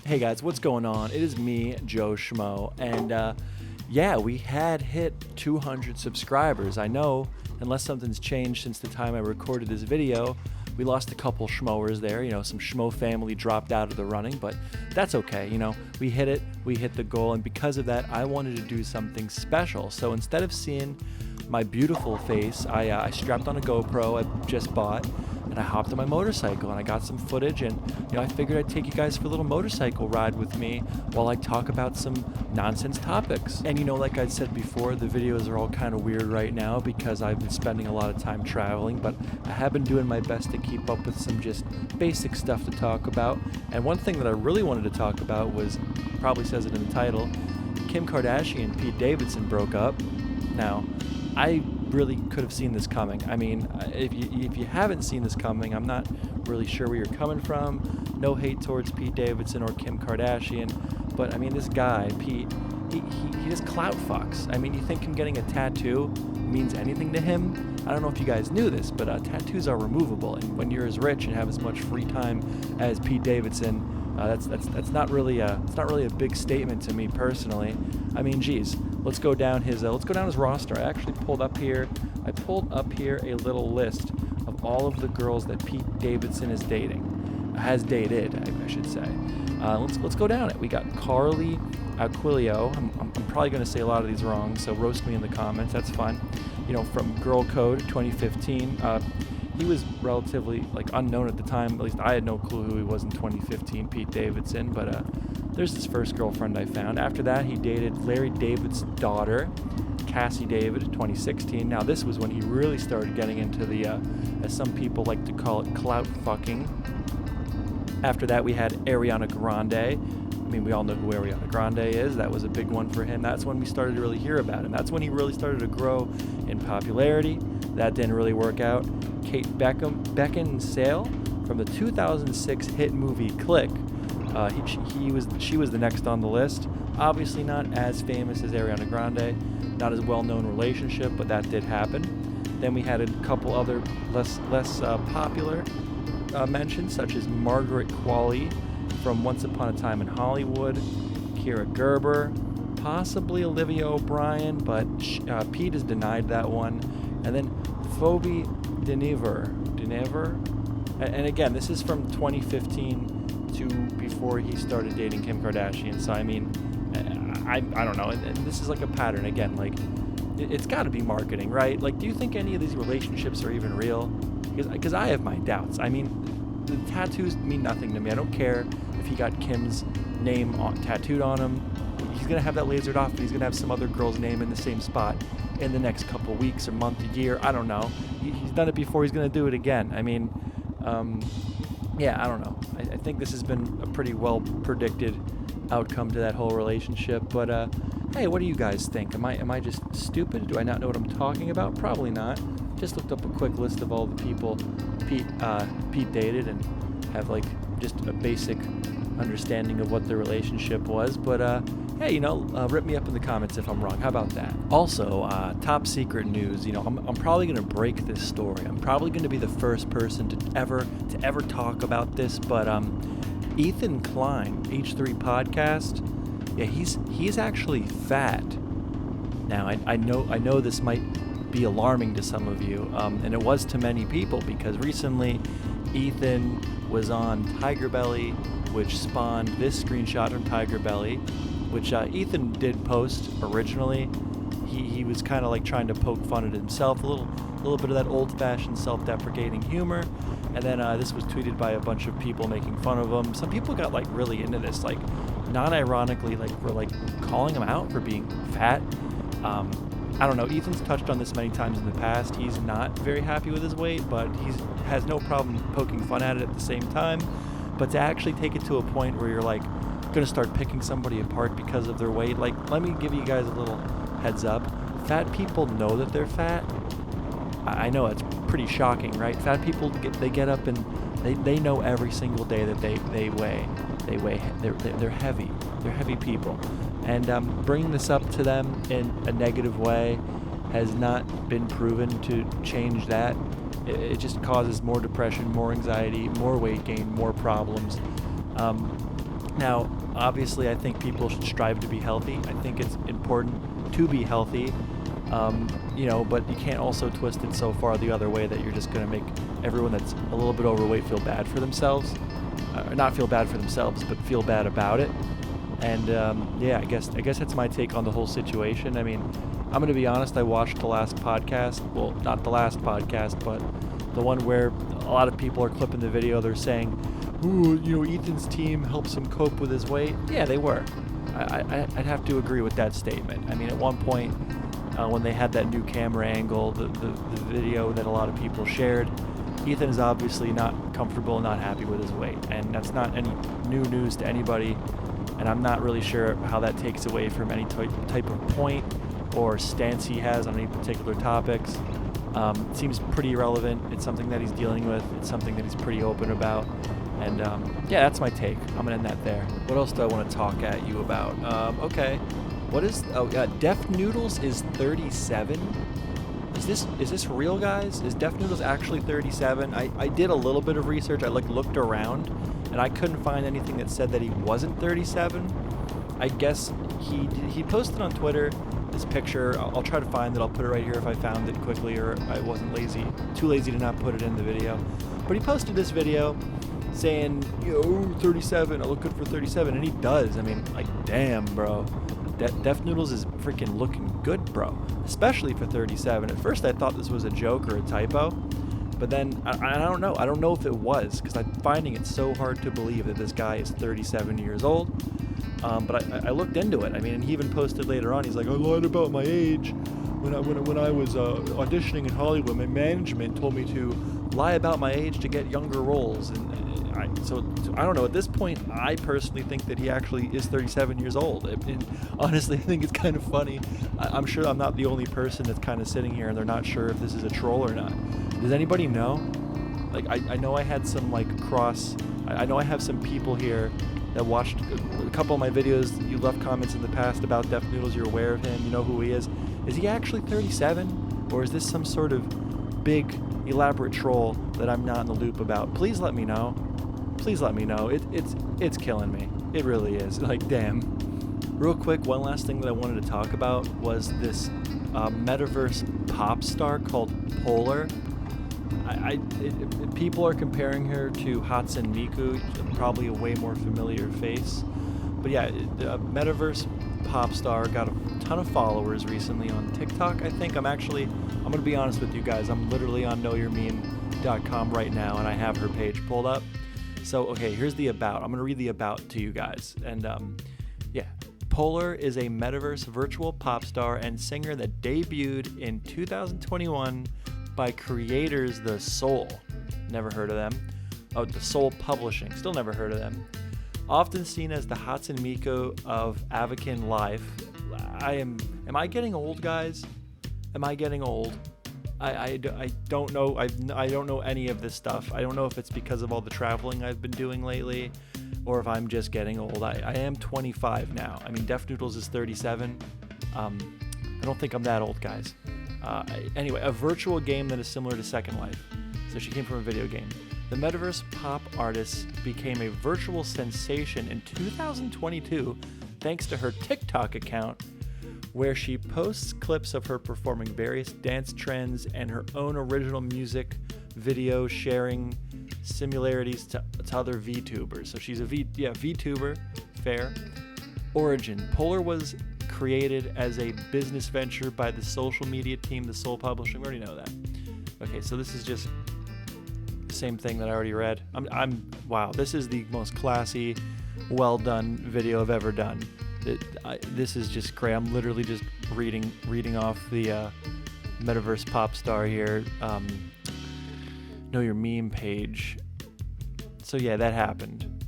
Hey guys, what's going on? It is me, MeJoeShmoe, and yeah, we had hit 200 subscribers. I know, unless something's changed since the time I recorded this video, we lost a couple Shmoers there. You know, some Shmoe family dropped out of the running, but that's okay. You know, we hit it, we hit the goal, and because of that, I wanted to do something special. So instead of seeing my beautiful face, I strapped on a GoPro I just bought, and I hopped on my motorcycle and I got some footage, and you know, I figured I'd take you guys for a little motorcycle ride with me while I talk about some nonsense topics. And you know, like I said before, the videos are all kind of weird right now because I've been spending a lot of time traveling, but I have been doing my best to keep up with some just basic stuff to talk about. And one thing that I really wanted to talk about was, probably says it in the title, Kim Kardashian and Pete Davidson broke up. Now, I really could have seen this coming. I mean, if you haven't seen this coming, I'm not really sure where you're coming from. No hate towards Pete Davidson or Kim Kardashian, but I mean, this guy, Pete, he just clout fucks. I mean, you think him getting a tattoo means anything to him? I don't know if you guys knew this, but tattoos are removable, and when you're as rich and have as much free time as Pete Davidson, that's not really a big statement to me personally. I mean, geez, let's go down his roster. I actually pulled up here a little list of all of the girls that Pete Davidson has dated. I should say. Let's go down it. We got Carly Aquilio. I'm probably going to say a lot of these wrong, so roast me in the comments. That's fine. You know, from Girl Code 2015. He was relatively unknown at the time. At least I had no clue who he was in 2015, Pete Davidson. But there's his first girlfriend I found. After that, he dated Larry David's daughter, Cassie David, in 2016. Now this was when he really started getting into the, as some people like to call it, clout fucking. After that, we had Ariana Grande. I mean, we all know who Ariana Grande is. That was a big one for him. That's when we started to really hear about him. That's when he really started to grow in popularity. That didn't really work out. Kate Beckinsale from the 2006 hit movie Click. She was the next on the list. Obviously not as famous as Ariana Grande, not as well-known relationship, but that did happen. Then we had a couple other less popular mentions, such as Margaret Qualley from Once Upon a Time in Hollywood, Kira Gerber, possibly Olivia O'Brien, but Pete has denied that one. And then Phoebe Denever. And again, this is from 2015 to before he started dating Kim Kardashian. So I mean, I don't know. And this is like a pattern again. Like, it's got to be marketing, right? Like, do you think any of these relationships are even real? Because I have my doubts. I mean, the tattoos mean nothing to me. I don't care if he got Kim's name tattooed on him. He's gonna have that lasered off, but he's gonna have some other girl's name in the same spot in the next couple weeks or month, a year. I don't know. He's done it before. He's gonna do it again. I mean, yeah, I don't know. I think this has been a pretty well predicted outcome to that whole relationship. But hey, what do you guys think? Am I just stupid? Do I not know what I'm talking about? Probably not. Just looked up a quick list of all the people Pete dated and have just a basic understanding of what their relationship was. But hey, you know, rip me up in the comments if I'm wrong. How about that? Also, top secret news. You know, I'm probably gonna break this story. I'm probably gonna be the first person to ever talk about this. But Ethan Klein, H3 Podcast, yeah, he's actually fat. Now I know this might be alarming to some of you, and it was to many people, because recently Ethan was on Tiger Belly, which spawned this screenshot from Tiger Belly, which Ethan did post originally. He was kind of trying to poke fun at himself, a little bit of that old-fashioned self-deprecating humor, and then this was tweeted by a bunch of people making fun of him. Some people got really into this, non-ironically, were calling him out for being fat. I don't know, Ethan's touched on this many times in the past. He's not very happy with his weight, but he has no problem poking fun at it at the same time. But to actually take it to a point where you're gonna start picking somebody apart because of their weight, let me give you guys a little heads up. Fat people know that they're fat. I know it's pretty shocking, right? Fat people get up and they know every single day that they weigh. They're heavy. They're heavy people. And bringing this up to them in a negative way has not been proven to change that. It just causes more depression, more anxiety, more weight gain, more problems. Now, obviously, I think people should strive to be healthy. I think it's important to be healthy, but you can't also twist it so far the other way that you're just going to make everyone that's a little bit overweight feel bad for themselves. Not feel bad for themselves, but feel bad about it. And I guess that's my take on the whole situation. I mean, I'm going to be honest, I watched the last podcast. Well, not the last podcast, but the one where a lot of people are clipping the video. They're saying, ooh, Ethan's team helps him cope with his weight. Yeah, they were. I'd have to agree with that statement. I mean, at one point, when they had that new camera angle, the video that a lot of people shared, Ethan is obviously not comfortable, not happy with his weight. And that's not any new news to anybody. And I'm not really sure how that takes away from any type of point or stance he has on any particular topics. It seems pretty irrelevant. It's something that he's dealing with. It's something that he's pretty open about. And that's my take. I'm gonna end that there. What else do I want to talk at you about? Okay, Def Noodles is 37. Is this real, guys? Is Def Noodles actually 37? I did a little bit of research. I looked around, and I couldn't find anything that said that he wasn't 37. I guess he posted on Twitter this picture. I'll try to find it. I'll put it right here if I found it quickly, or I wasn't too lazy to not put it in the video. But he posted this video saying, 37, I look good for 37, and he does. I mean, damn, bro. Def Noodles is freaking looking good, bro. Especially for 37. At first, I thought this was a joke or a typo, but then I don't know. I don't know if it was, because I'm finding it so hard to believe that this guy is 37 years old. But I looked into it. I mean, and he even posted later on. He's like, I lied about my age when I was auditioning in Hollywood. My management told me to lie about my age to get younger roles, so I don't know. At this point, I personally think that he actually is 37 years old. And honestly, I think it's kind of funny. I'm sure I'm not the only person that's kind of sitting here and they're not sure if this is a troll or not. Does anybody know? I know I had some I know I have some people here that watched a couple of my videos. You left comments in the past about Def Noodles. You're aware of him. You know who he is. Is he actually 37? Or is this some sort of big, elaborate troll that I'm not in the loop about? Please let me know. Please let me know. It's killing me. It really is. Damn. Real quick, one last thing that I wanted to talk about was this metaverse pop star called Polar. People are comparing her to HATSUNE MIKU, probably a way more familiar face. But yeah, the metaverse pop star got a ton of followers recently on TikTok, I think. I'm going to be honest with you guys. I'm literally on knowyourmeme.com right now, and I have her page pulled up. So, okay, here's the about. I'm going to read the about to you guys. And, Polar is a metaverse virtual pop star and singer that debuted in 2021 by creators The Soul. Never heard of them. Oh, The Soul Publishing. Still never heard of them. Often seen as the HATSUNE MIKU of Avakin life. Am I getting old, guys? Am I getting old? I don't know. I don't know any of this stuff. I don't know if it's because of all the traveling I've been doing lately, or if I'm just getting old. I am 25 now. I mean, Def Noodles is 37. I don't think I'm that old, guys. Anyway, a virtual game that is similar to Second Life. So she came from a video game. The metaverse pop artist became a virtual sensation in 2022 thanks to her TikTok account, where she posts clips of her performing various dance trends and her own original music video, sharing similarities to other VTubers. So she's a VTuber, fair. Origin. Polar was created as a business venture by the social media team, The Soul Publishing. We already know that. Okay, so this is just the same thing that I already read. Wow, this is the most classy, well done video I've ever done. This is just great. I'm literally just reading off the metaverse pop star here. Know Your Meme page. So yeah, that happened.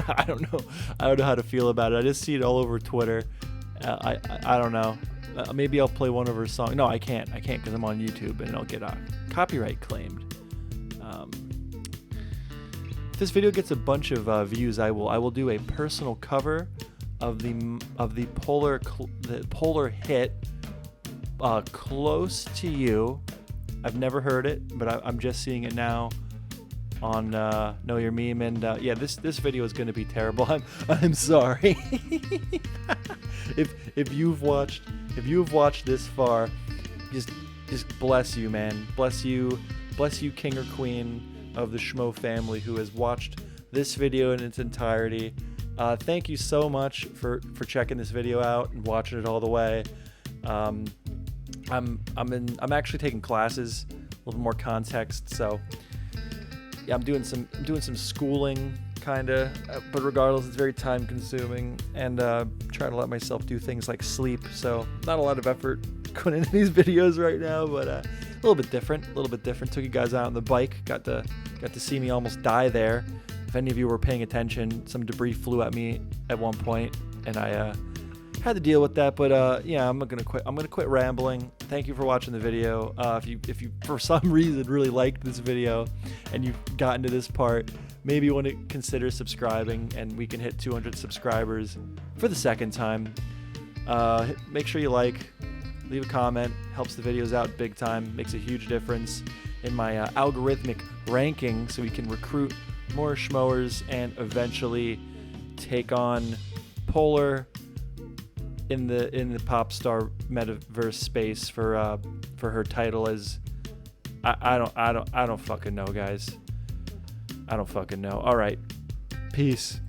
I don't know how to feel about it. I just see it all over Twitter. I don't know. Maybe I'll play one of her songs. No, I can't because I'm on YouTube and it'll get copyright claimed. If this video gets a bunch of views, I will do a personal cover of the Polar hit Close to You. I've never heard it, but I'm just seeing it now. on Know Your Meme, and yeah, this video is going to be terrible. I'm sorry. if you've watched this far, just bless you, man. Bless you, king or queen of the Shmoe family who has watched this video in its entirety. Thank you so much for checking this video out and watching it all the way. I'm actually taking classes, a little more context, so yeah, I'm doing some schooling kinda, but regardless, it's very time consuming, and trying to let myself do things like sleep, so not a lot of effort going into these videos right now, but a little bit different. Took you guys out on the bike, got to see me almost die there. If any of you were paying attention, some debris flew at me at one point, and I had to deal with that. But yeah, I'm gonna quit rambling. Thank you for watching the video. If you for some reason really liked this video and you've gotten to this part, maybe you want to consider subscribing, and we can hit 200 subscribers for the second time. Make sure you like, leave a comment, helps the videos out big time, makes a huge difference in my algorithmic ranking, so we can recruit more Shmoers and eventually take on Polar in the pop star metaverse space for her title as I don't fucking know, guys. I don't fucking know. All right, peace.